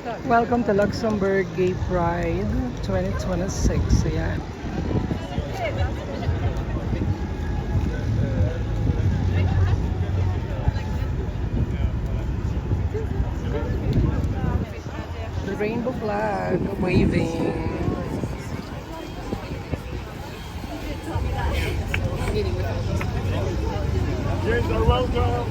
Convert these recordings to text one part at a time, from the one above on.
Welcome to Luxembourg Gay Pride 2026. Ayan. The rainbow flag waving. Yes, are welcome.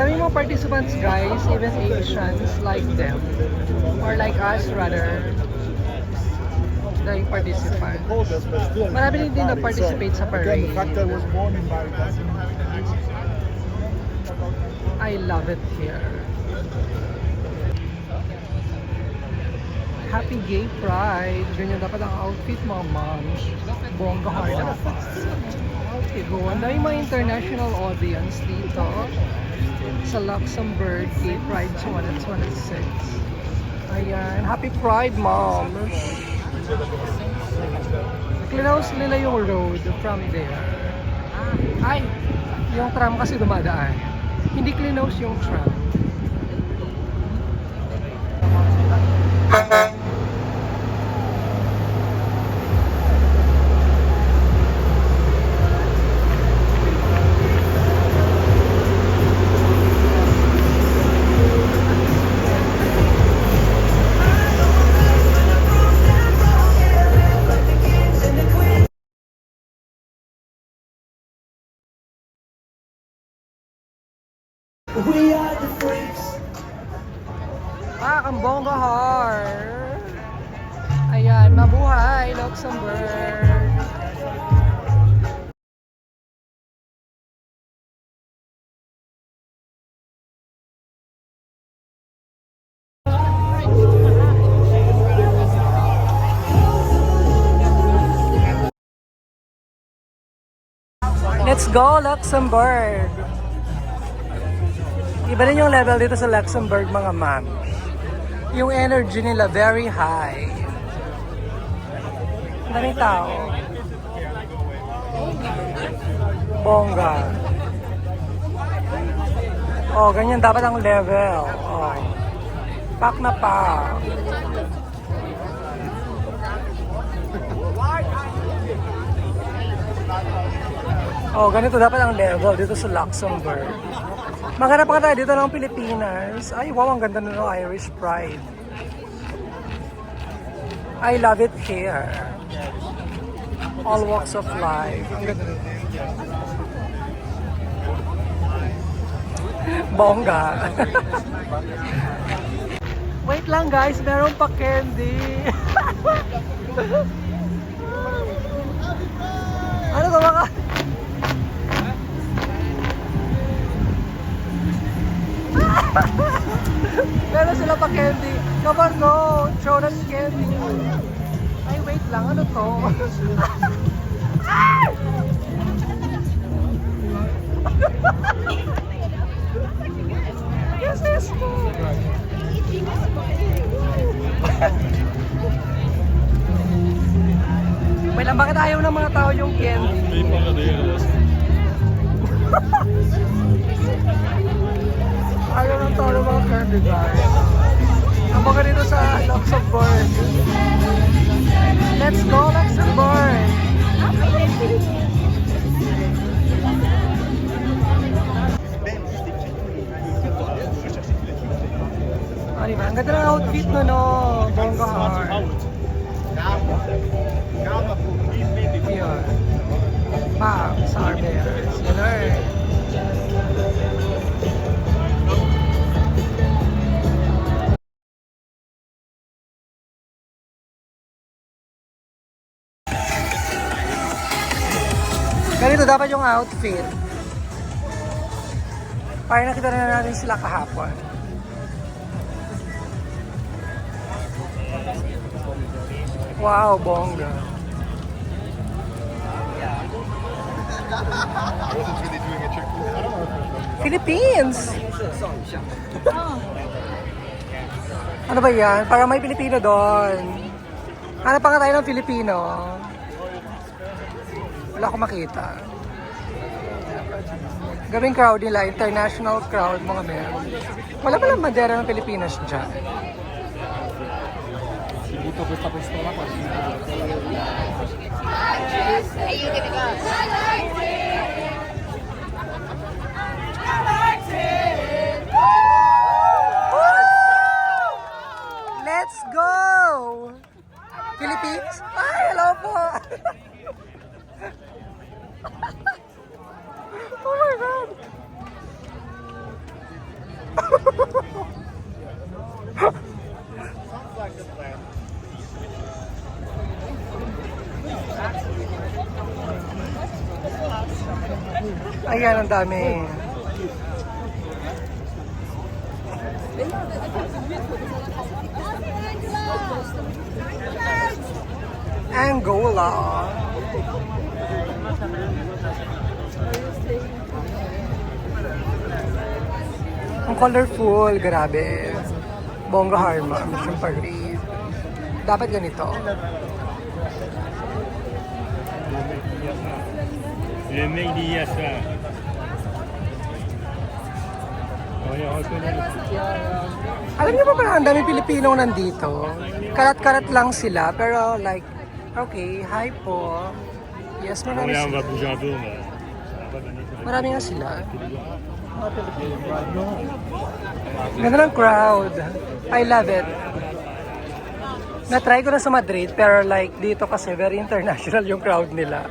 Dami mga participants guys, even Asians like them. Or like us rather. Daming participants. Marami din nag-participate sa parade. The fact that I was born in Bali doesn't I love it here. Happy Gay Pride. Ganyan dapat ang outfit mga moms. Bongga hard dapat. Go. Ang dami mga international audience dito sa Luxembourg Gay Pride 2026. Ayan. Happy Pride, moms. Close nila yung road from there. Ay! Yung tram kasi dumadaan. Hindi close yung tram. We are the freaks. Ang bongga hard. Ayan, mabuhay Luxembourg. Let's go Luxembourg. Iba rin yung level dito sa Luxembourg mga ma'am. Yung energy nila very high. Ang daming tao. Bongga. Oh, ganyan dapat ang level. Oh. Pack na pack. Oh, ganito dapat ang level dito sa Luxembourg. Maghanap pa tayo dito ng Pilipinas. Ay, wow, ang ganda ng Irish Pride. I love it here. All walks of life. Ang ganda nito. Bongga. Wait lang guys, meron pa candy. Ano ba mga? Meron sila pa candy. Come on, go! Show us candy. Ay, wait lang. Ano to? Yes, yes. Wait lang, bakit ayaw ng mga tao yung candy? outfit no, no. Bongga hard. Yun. Pam, Sarbears. Ganun. Ganito dapat yung outfit. Parang nakita na natin sila kahapon. Wow, bongga. Philippines! Ano ba yan? Parang may Pilipino doon. Hanap pa nga tayo ng Pilipino. Wala akong makita. Gawing crowd nila, international crowd, mga meron. Wala pa lang bandera ng Pilipinas dyan. Let's go! Philippines? Ay, hello po! Oh my God! Ayan, ang dami. Angola. Ang colorful, grabe. Bongga Harma, Mission Parade. Dapat ganito. Le mec d'hier soir. Alam niyo ba parang ang dami Pilipino nandito? Karat-karat lang sila, pero like, okay, hi po. Yes, marami On sila. va bouger un peu, mais ça va pas donner. Marami nga sila. Mga Pilipino. Ganda ng crowd. I love it. Na-try ko na sa Madrid, pero like dito kasi very international yung crowd nila.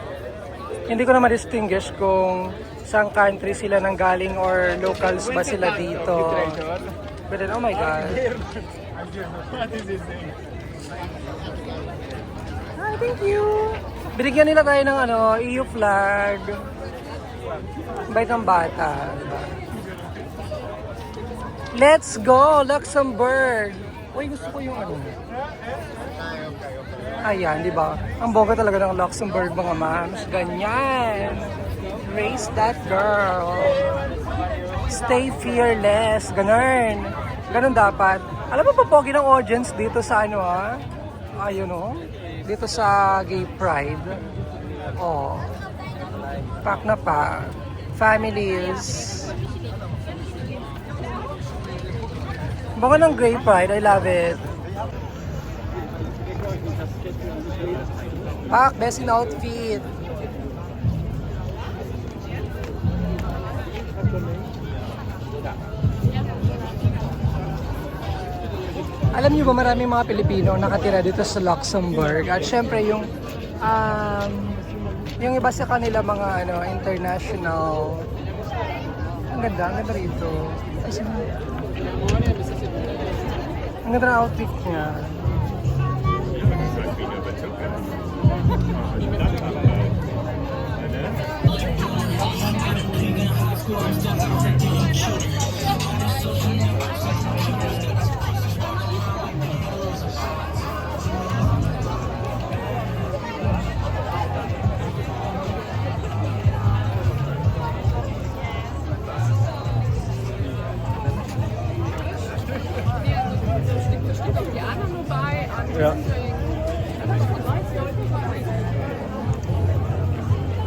Hindi ko na ma-distinguish kung saan country sila nang galing or locals ba sila dito. But then, oh my God. Hi, thank you. Binigyan nila tayo ng EU flag. Bait ng bata. Diba? Let's go, Luxembourg. Uy, gusto ko yung Ayan, di ba? Ang bongga talaga ng Luxembourg, mga mams. Ganyan. Raise that girl. Stay fearless. Ganun. Ganun dapat. Alam mo pa, pogi ng audience dito sa Ayun dito sa Gay Pride. Oh. Pack na pa. Families. Bongga ng Gay Pride. I love it. Pak, best in outfit. Alam niyo ba maraming mga Pilipino nakatira dito sa Luxembourg at syempre yung iba sa kanila mga international. Ang ganda rito. Ang ganda ng outfit niya. Ja.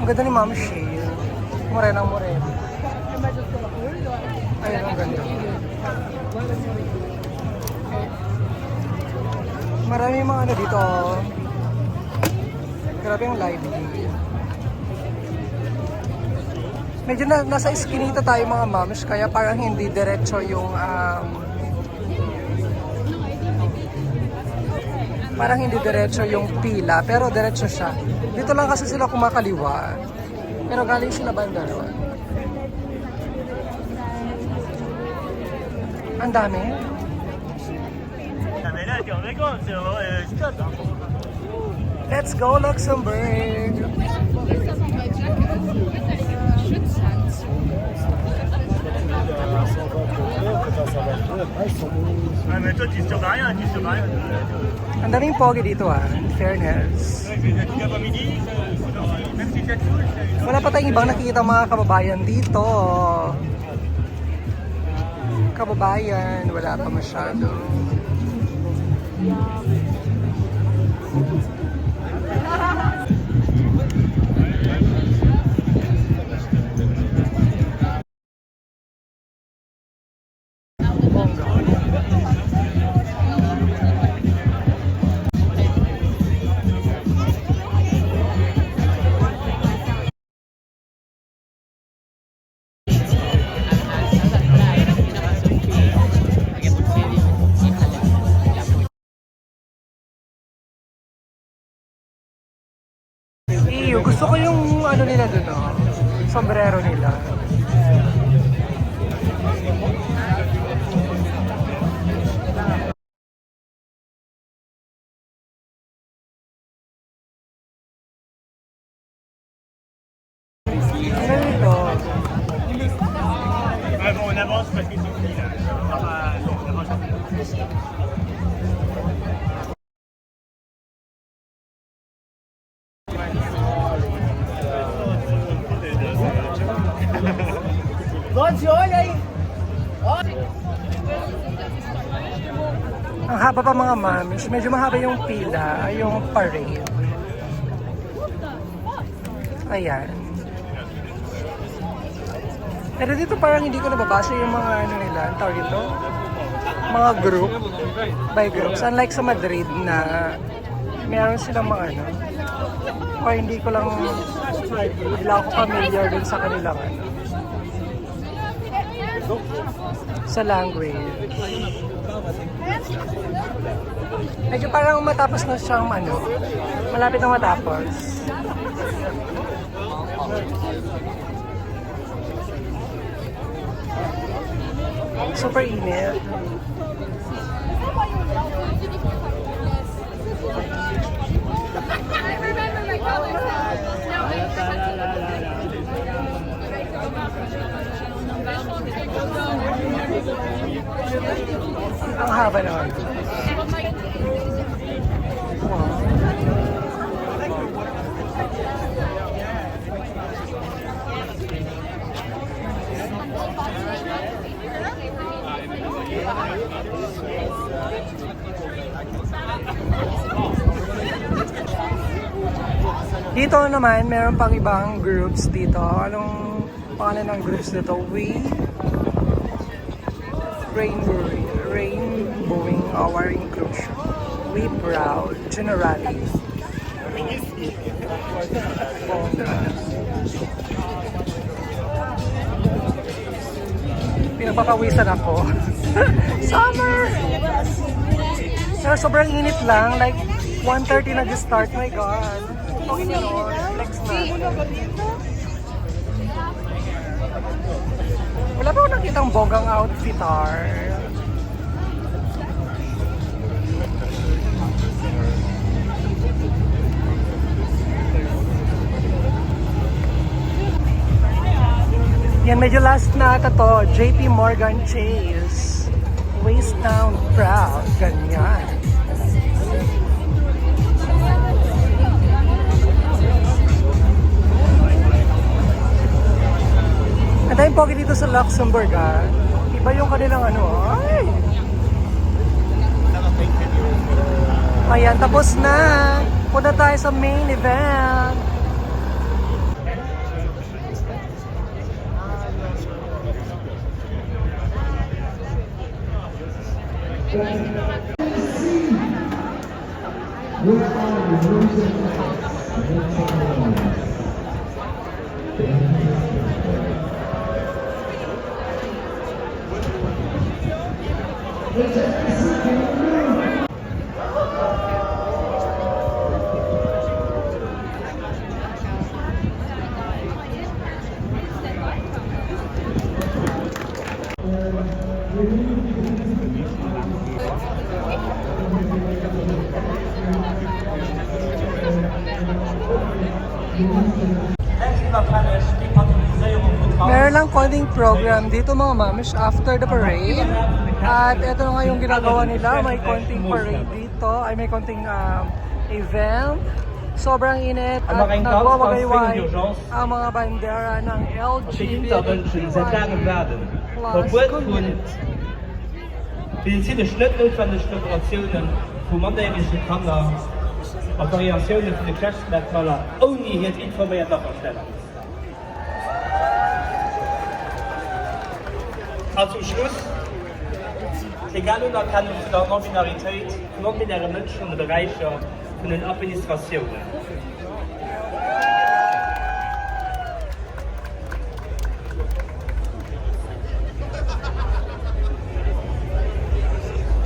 Ang ganda ni Ma'am Shea. Morenang morena. Ayun, ang ganda. Maraming mga dito. Grabe ang lively. Medyo nasa iskinita tayo mga mams, kaya parang hindi diretso yung Parang hindi diretso yung pila, pero diretso siya. Dito lang kasi sila kumakaliwa. Pero galing sila banda ron. Ang dami. Let's go Luxembourg! Ouais, mais toi, tu stockes rien, tu stockes rien. Ang daming pogi dito in fairness. Tu pas midi, même si tu as tout, Wala pa tayong ibang nakikita mga kababayan dito. Kababayan, wala pa masyado. Iyo, gusto ko yung ano nila dun, oh. Sombrero nila. Ano ito? Ah bon, on avance parce que c'est fini là. On avance. Ang haba pa mga mamish, medyo mahaba yung pila, yung parade. Ayan. Pero dito parang hindi ko nababasa yung mga ano nila, ang tawag ito? Mga group, by groups. Unlike sa Madrid na meron silang mga ano. O hindi ko lang, hindi lang ako familiar din sa kanilang ano. Sa language. Medyo parang matapos na siyang ano, malapit na matapos. Super init. Ang haba naman. Dito naman, meron pang ibang groups dito. Anong pangalan ng groups dito? Rainbowing our inclusion. We proud. Generally. Pinagpapawisan ako. Summer! Pero sobrang init lang. Like, 1:30 nag-start. My God. Okay na nun. Flex na. Wala pa ako nakitang bonggang outfitar. Yan, medyo last na ata to. JP Morgan Chase. Waist down proud. Ganyan. Ang daming pogi dito sa Luxembourg, ah. Iba yung kanilang ano, ay! Ayan, tapos na. Punta tayo sa main event. Meron lang konting program dito mga mamish after the parade. At ito na nga yung ginagawa nila. May konting parade dito. Ay may konting event. Sobrang init at nagwawagayway ang mga bandera ng LGBTQI plus community. Wir sind nicht notwendig Operationen von mandeischen Kinder und Variationen von den Geschlechtsmerkmalen ohne hier informiert darstellen. Also zum Schluss, egal Anerkennung der Non-Binarität, non-binäre Menschen und Bereiche von den Administrationen.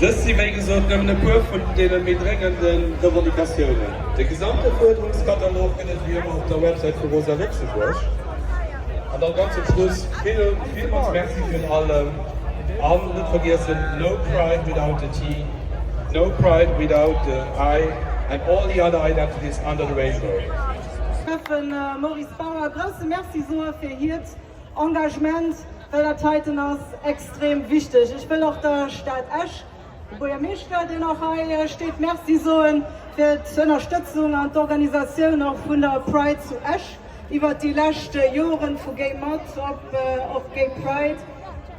Deswegen sollten wir eine Kur von den mit drängenden Kommunikationen. Der gesamte Forderungskatalog findet ihr auf der Website von Rosa Luxemburg. Und dann ganz zum Schluss vielmals merci für alle. Und nicht vergessen, no pride without the T, no pride without the I, and all the other identities under the rainbow. Maurice Bauer, große Merci so für hier Engagement, weil das heute noch extrem wichtig. Ich will auch der Stadt Esch, wo ihr mich den auch hier steht, Merci so für die Unterstützung und die Organisation auch von der Pride zu Esch über die letzten Jahre von Gay Month auf Gay Pride.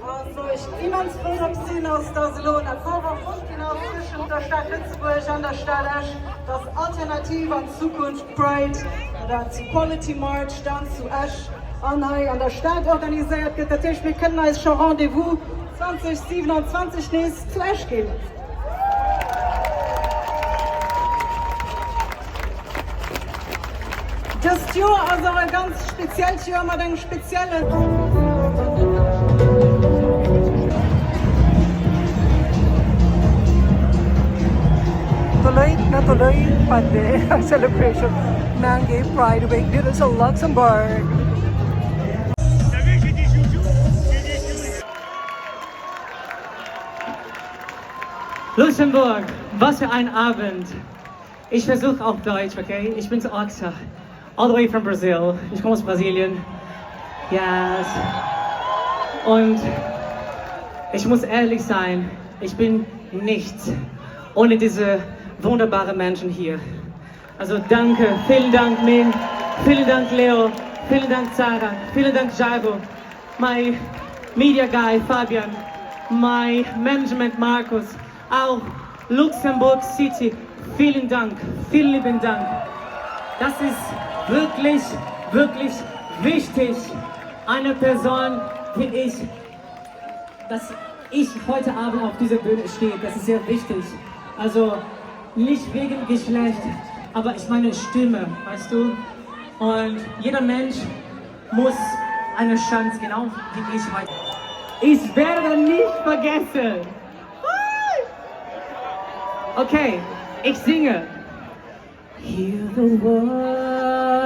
Also ich immens froh sehen aus der Salon der Vorwurf und genau zwischen der Stadt Lützburg und der Stadt Esch, das Alternative an Zukunft Pride oder die Quality March dann zu Esch an der Stadt organisiert wird. Natürlich, wir können als schon Rendezvous 2027 nächstes zu Esch gehen. Das Jahr also ein ganz spezielles Jahr mit einem speziellen Tuloy pa din ang celebration ng Gay Pride Week dito sa Luxembourg. Luxemburg, was für ein Abend. Ich versuche auf Deutsch, okay? Ich bin's Oxa, all the way from Brazil. Ich komme aus Brasilien. Yes. Und ich muss ehrlich sein, ich bin nichts ohne diese wunderbaren Menschen hier. Also danke, vielen Dank Min, vielen Dank Leo, vielen Dank Sarah, vielen Dank Jago, my media guy Fabian, my management Markus, auch Luxemburg City, vielen Dank, vielen lieben Dank. Das ist wirklich, wirklich wichtig. Eine Person wie ich, dass ich heute Abend auf dieser Bühne stehe, das ist sehr wichtig. Also nicht wegen Geschlecht, aber ich meine Stimme, weißt du? Und jeder Mensch muss eine Chance, genau wie ich heute. Ich werde nicht vergessen. Okay, ich singe. Heal the world,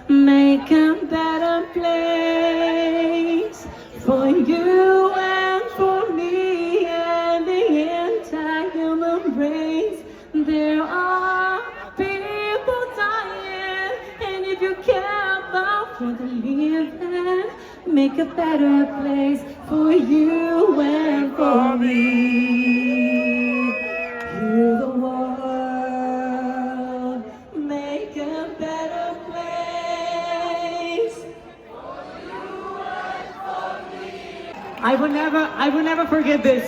make a better place for you and for me and the entire human race. There are people dying, and if you care about for the living, make a better place for you and for me. Heal the world, make a better place for you and for me. I will never forget this.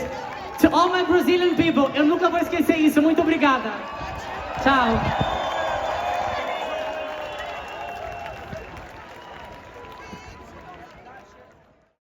To all my Brazilian people, eu nunca vou esquecer isso. Muito obrigada. Tchau.